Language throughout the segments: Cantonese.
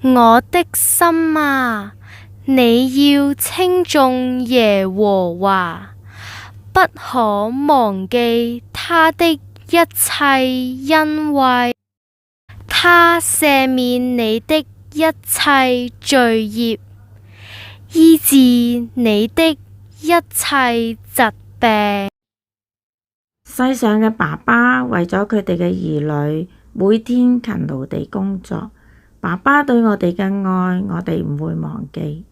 我的心啊，你要稱頌耶和華，不可忘記他的一切恩惠，他赦免你的一切罪孽，醫治你的一切疾病。世上嘅爸爸為咗佢哋嘅兒女，每天勤勞地工作。爸爸對我哋嘅愛，我哋唔會忘記。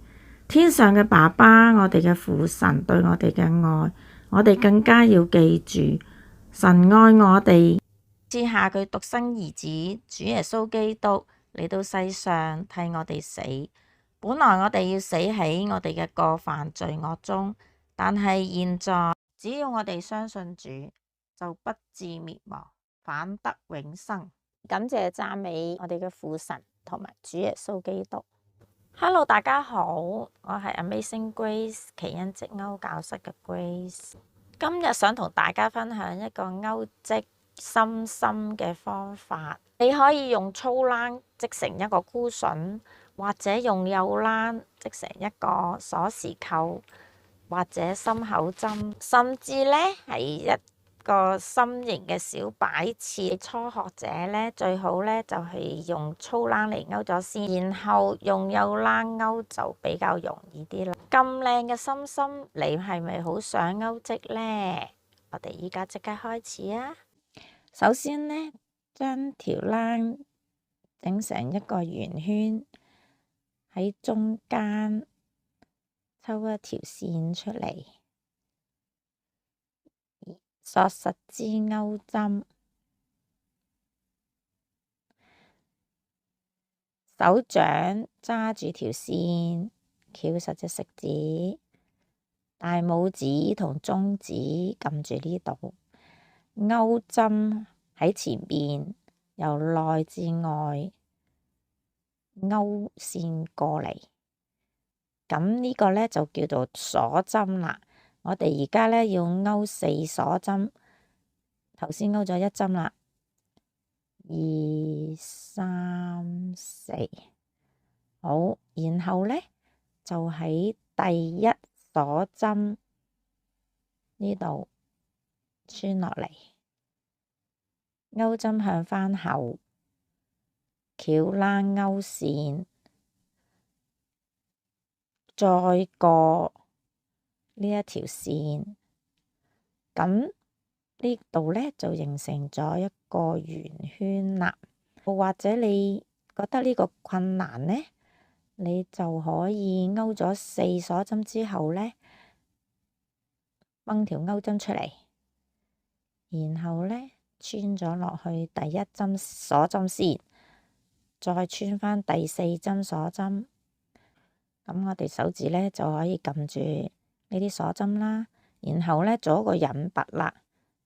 天上嘅爸爸，我哋嘅父神對我哋嘅愛，我哋更加要記住。神愛我哋，賜下佢獨生兒子主耶穌基督嚟到世上替我哋死。本來我哋要死喺我哋嘅過犯罪惡中，但係現在只要我哋相信主，就不致滅亡，反得永生。感謝讚美我哋嘅父神同埋主耶穌基督。Hello， 大家好，我係 Amazing Grace 奇恩積歐教室嘅 Grace。今日想同大家分享一個勾織心心嘅方法。你可以用粗冷織成一個箍筍，或者用幼冷織成一個鎖匙扣，或者心口針，甚至呢係一個心形嘅小擺設。初學者呢，最好呢就係用粗冷嚟勾咗先，然後用幼冷勾就比較容易啲啦。咁靚嘅心心，你係咪好想勾織呢？我哋依家即刻開始啊！首先呢，將條冷整成一個圓圈，喺中間抽一條線出嚟，索實支鈎針，手掌揸住條線，翹實隻食指，大拇指同中指撳住呢度，鈎針喺前邊，由內至外勾線過嚟，咁呢個呢，就叫做鎖針啦。我哋而家呢，要勾4鎖針，頭先勾咗1針啦，2、3、4，好，然後呢，就喺第一鎖針呢度穿落嚟，鈎針向返後，翹冷勾線，再過呢一條線，咁呢度呢，就形成咗一個圓圈啦。或者你覺得呢個困難呢，你就可以勾咗4鎖針之後呢，掹條鈎針出嚟，然後呢，穿咗落去第一針鎖針先，再穿返第4針鎖針。咁我哋手指呢，就可以撳住呢啲鎖針啦，然後呢，做一個引拔啦，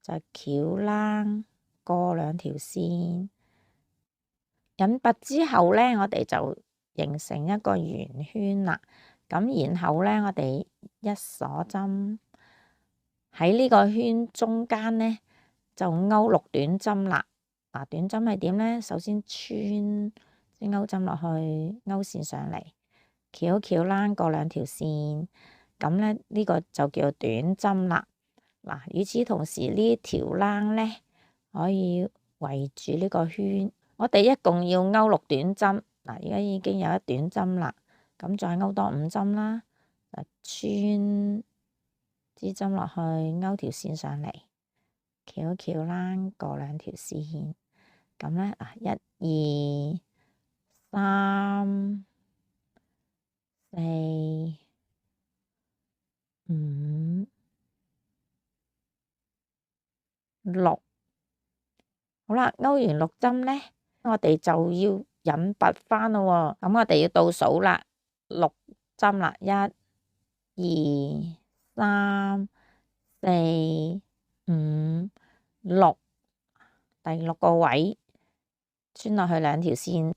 就翹冷過2條線，引拔之後呢，我哋就形成一個圓圈啦。咁然後呢，我哋一鎖針喺呢個圈中間呢，就勾6短針啦。嗱，短針係點呢？首先穿支鈎針落去，勾線上嚟，翹冷過2條線，咁呢，呢個就叫短針啦。嗱，與此同時呢條冷呢，可以圍住呢個圈。我哋一共要勾6短針。嗱，而家已經有1短針啦，咁再勾多5針啦。穿支針落去，勾條線上嚟，翹冷過2條線，咁呢，1、2、3、4、5、6，好啦，勾完6針呢，我哋就要引拔返咯喎。咁我哋要倒數啦，6針啦，1、2、3、4、5、6，第6個位穿落去2條線，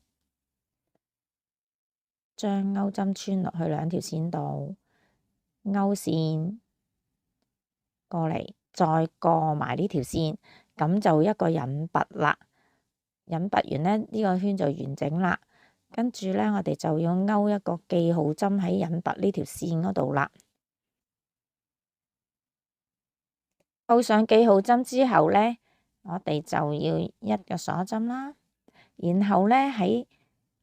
將鈎針穿落去2條線度，勾線過嚟，再過埋呢條線，咁就一個引拔啦。引拔完呢，呢個圈就完整啦。跟住呢，我哋就要勾一個記號針喺引拔呢條線嗰度啦。勾上記號針之後呢，我哋就要一個鎖針啦，然後呢，喺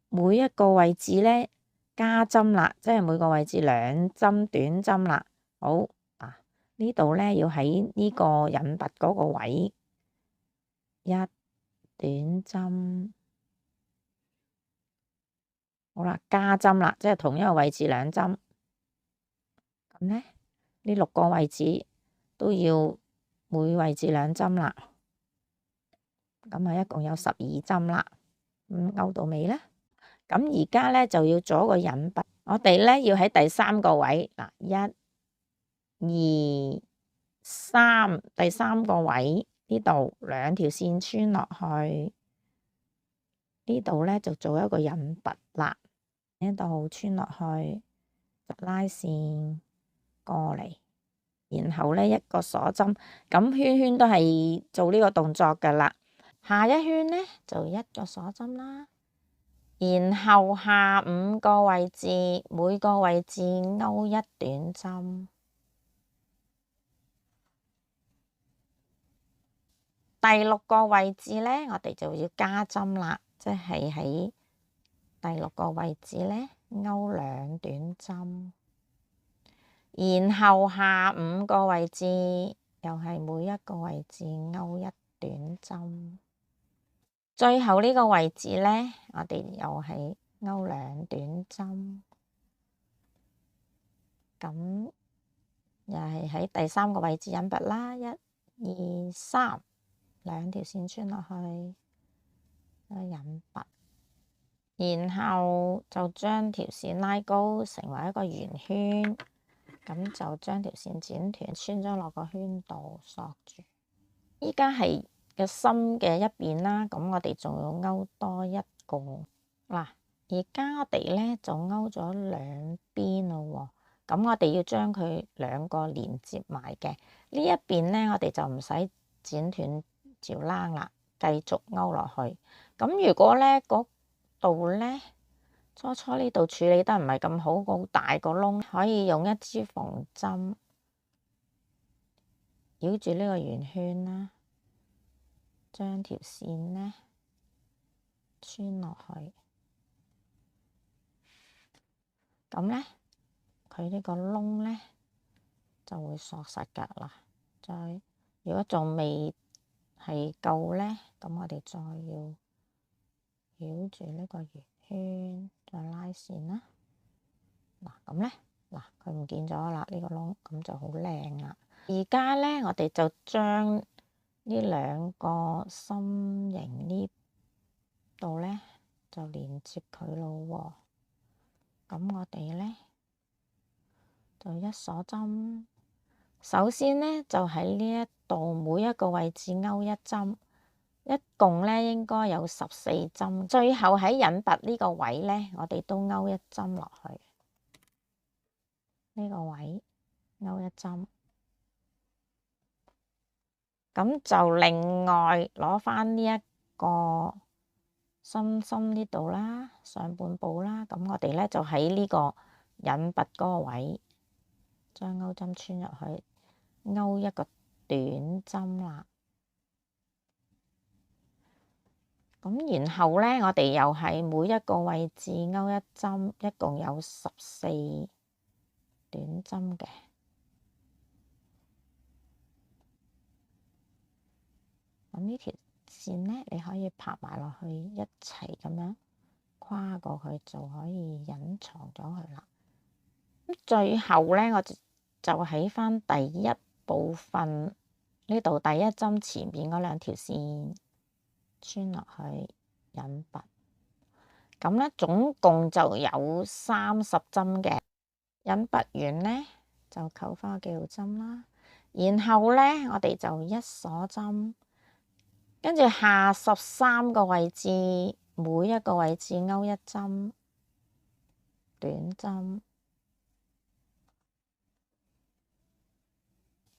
每一個位置呢加針啦，即係每個位置2針短針啦。好啊，呢度呢要喺呢個引拔嗰個位一短針。好啦，加針啦，即係同一個位置2針。咁呢，呢6個位置都要每位置2針啦。咁啊，一共有12針啦。勾到尾啦。咁而家呢，就要做一個引拔，我哋呢要喺第3個位嗱，1、2、3，第3個位呢度2條線穿落去，呢度呢就做一個引拔啦。呢度穿落去，拉線過嚟，然後呢一個鎖針，咁圈圈都係做呢個動作噶啦。下一圈呢，就一個鎖針啦，然後下5個位置，每個位置勾一短針。第6個位置呢，我哋就要加針啦，即係喺第6個位置呢，勾2短針，然後下5個位置又係每一個位置勾一短針，最後呢個位置呢，我哋又係勾2短針，咁又係喺第3個位置引拔啦，1、2、3，2條線穿落去，引拔。然後就將條線拉高，成為一個圓圈，咁就將條線剪斷，穿咗落個圈度，索住。依家係個心嘅一邊啦，咁我哋仲要勾多一個。嗱，而家我哋呢就勾咗2邊咯，咁我哋要將佢2個連接埋嘅。呢一邊呢，我哋就唔使剪斷條欄啦，繼續勾落去。咁如果呢嗰度呢，初呢度處理得唔係咁好，好大個窿，可以用一支縫針繞住呢個圓圈啦，將條線呢穿落去，咁呢，佢呢個窿呢就會鎖實噶啦。再如果仲未係夠呢，咁我哋再要繞住呢個圓圈，再拉線啦。嗱，咁呢，嗱，佢唔見咗啦，呢個窿，咁就好靚啦。而家呢，我哋就將呢2個心形呢度呢，就連接佢咯。咁我哋呢，就一鎖針，首先呢，就喺呢一度每一個位置勾一針。一共呢應該有14針，最後喺引拔呢個位呢，我哋都勾一針落去。呢個位勾一針，咁就另外攞返呢一個心呢度啦，上半部啦，咁我哋呢就喺呢個引拔嗰個位，將勾針穿入去，勾一個短針啦。咁然後呢，我哋又係每一個位置勾一針，一共有14短針嘅。咁呢條線呢，你可以拍埋落去一齊咁樣跨過去，就可以隱藏咗佢啦。咁最後呢，我就喺返第一部分呢度第一針前面嗰2條線穿落去引拔，咁呢總共就有30針嘅。引拔完呢，就扣返個記號針啦，然後呢，我哋就一鎖針，跟住下13個位置，每一個位置勾一針短針，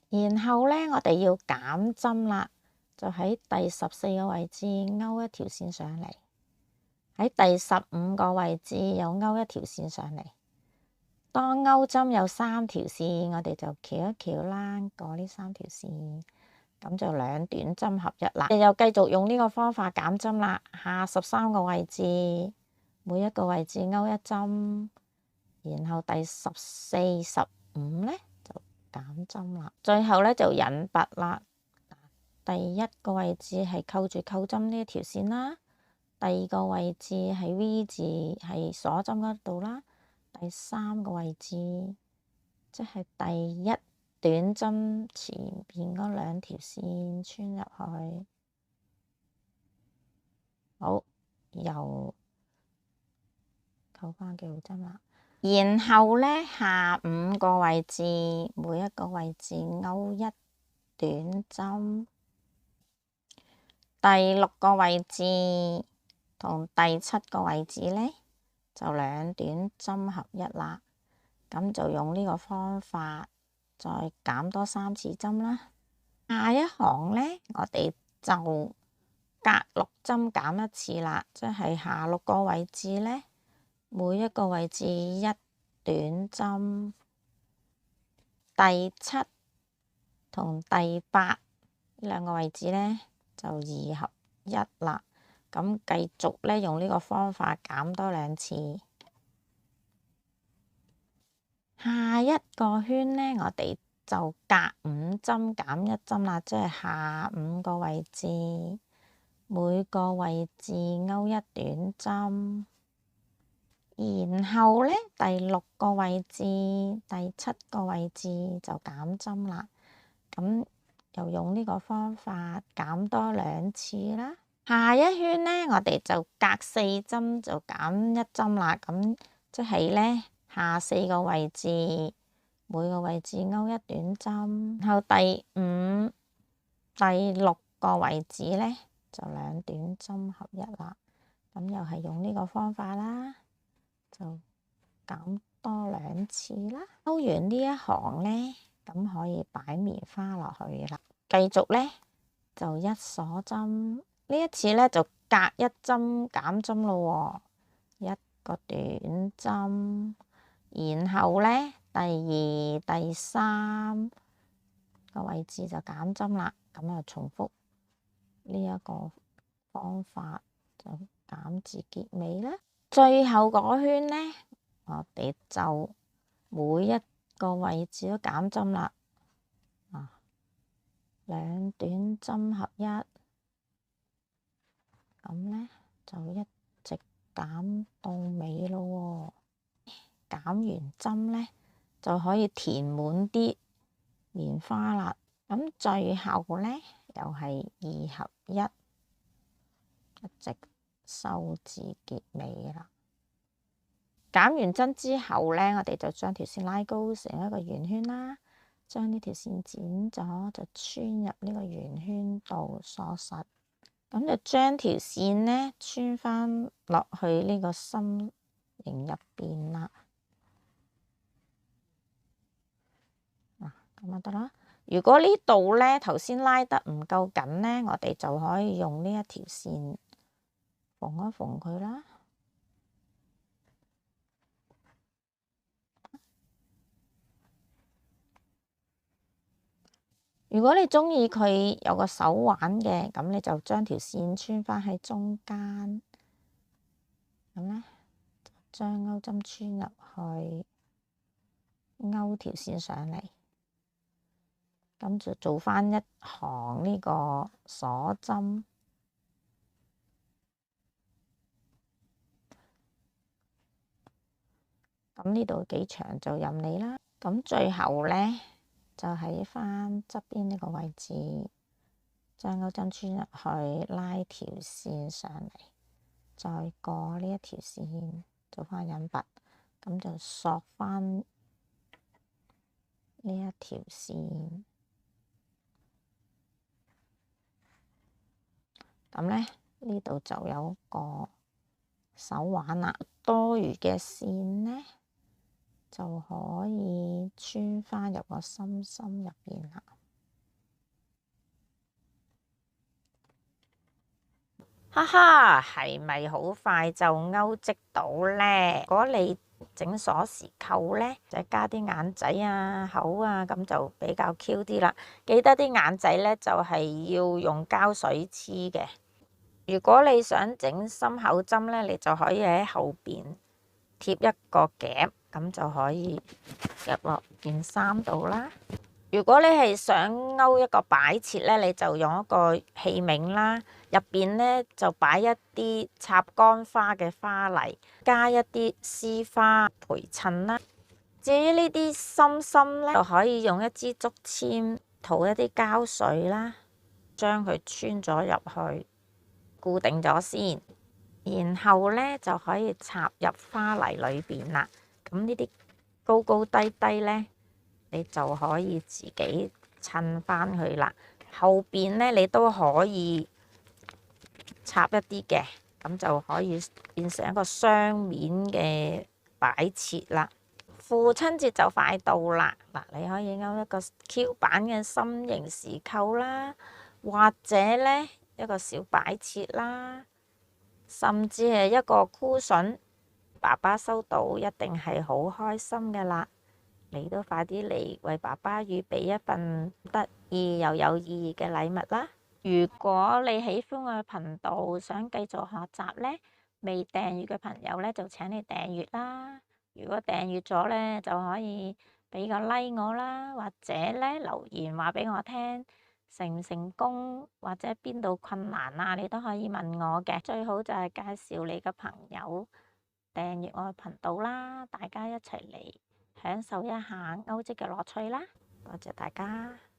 然後呢，我哋要減針啦，就喺第14個位置勾一條線上嚟，喺第15個位置又勾一條線上嚟。當勾針有3條線，我哋就翹一翹啦，過呢3條線，咁就兩短針合一啦。又繼續用呢個方法減針啦。下13個位置，每一個位置勾一針，然後第14、15呢就減針啦。最後呢就引拔啦。第1個位置係扣住扣針呢一條線啦，第2個位置係 V 字係鎖針嗰度啦，第3個位置即係第1短針前邊嗰2條線穿入去。好，又扣翻記號針啦。然後呢，下5個位置，每一個位置勾一短針。第6個位置同第7個位置呢，就兩短針合一啦。咁就用呢個方法再減多3次針啦。下一行呢，我哋就隔6針減一次啦，即係下6個位置呢，每一個位置一短針。第7同第8呢兩個位置呢，就2合一啦。咁繼續呢，用呢個方法減多2次。下一個圈呢，我哋就隔5針減一針啦，即係下5個位置，每個位置勾一短針。然後呢，第6個位置、第7個位置就減針啦。咁又用呢個方法減多2次啦。下一圈呢，我哋就隔4針就減一針啦。咁即係呢，下4個位置，每個位置勾一短針。然後第5、第6個位置呢，就兩短針合一啦。咁又係用呢個方法啦，就減多2次啦。勾完呢一行呢，咁可以擺棉花落去啦。繼續呢，就一鎖針，呢一次呢，就隔一針減針咯喎，一個短針，然後呢，第2、第3個位置就減針啦。咁啊，重複呢一個方法就減至結尾啦。最後嗰圈呢，我哋就每一個位置都減針啦。兩短針合一，咁呢，就一直減到尾咯喎。減完針呢，就可以填滿啲棉花啦。咁最後呢，又係2合一，一直收至結尾啦。減完針之後呢，我哋就將條線拉高成一個圓圈啦。將呢條線剪咗，就穿入呢個圓圈度鎖實。咁就將條線呢穿返落去呢個心形入邊啦。咁就得啦。如果呢度呢頭先拉得唔夠緊呢，我哋就可以用呢一條線縫一縫佢啦。如果你鍾意佢有個手環嘅，咁你就將條線穿返喺中間，咁呢，將鈎針穿入去，勾條線上嚟，咁就做返一行呢個鎖針。咁呢度幾長就任你啦。咁最後呢，就喺返側邊呢個位置，將鈎針穿入去，拉條線上嚟，再過呢一條線，做返引拔，咁就索返呢一條線。咁呢，呢度就有個手環啦。多餘嘅線呢，就可以穿返入個心心入邊啦。哈哈，係咪好快就勾織到呢？如果你整鎖匙扣呢，就加啲眼仔啊、口啊，咁就比較 Q 啲啦。記得啲眼仔呢，就係要用膠水黐嘅。如果你想整心口針呢，你就可以喺後邊貼一個夾，咁就可以夾落件衫度啦。如果你係想勾一個擺設呢，你就用一個器皿啦，入邊呢就擺一啲插乾花嘅花泥，加一啲絲花陪襯啦。至於呢啲心心呢，就可以用一支竹籤塗一啲膠水啦，將佢穿咗入去，固定咗先，然後呢就可以插入花泥裏邊啦。咁呢啲高高低低呢，你就可以自己襯返佢啦。後邊呢，你都可以插一啲嘅，咁就可以變成一個雙面嘅擺設啦。父親節就快到啦，嗱，你可以勾一個 Q 版嘅心形匙扣啦，或者呢一個小擺設啦，甚至係一個箍筍，爸爸收到一定係好開心嘅啦。你都快啲嚟為爸爸預備一份得意又有意義嘅禮物啦！如果你喜歡我嘅頻道，想繼續學習呢，未訂閱嘅朋友呢，就請你訂閱啦。如果訂閱咗呢，就可以俾個 like 我啦，或者呢留言話俾我聽成唔成功，或者邊度困難啊，你都可以問我嘅。最好就係介紹你嘅朋友訂閱我嘅頻道啦，大家一齊嚟享受一下勾織嘅樂趣啦！多謝大家。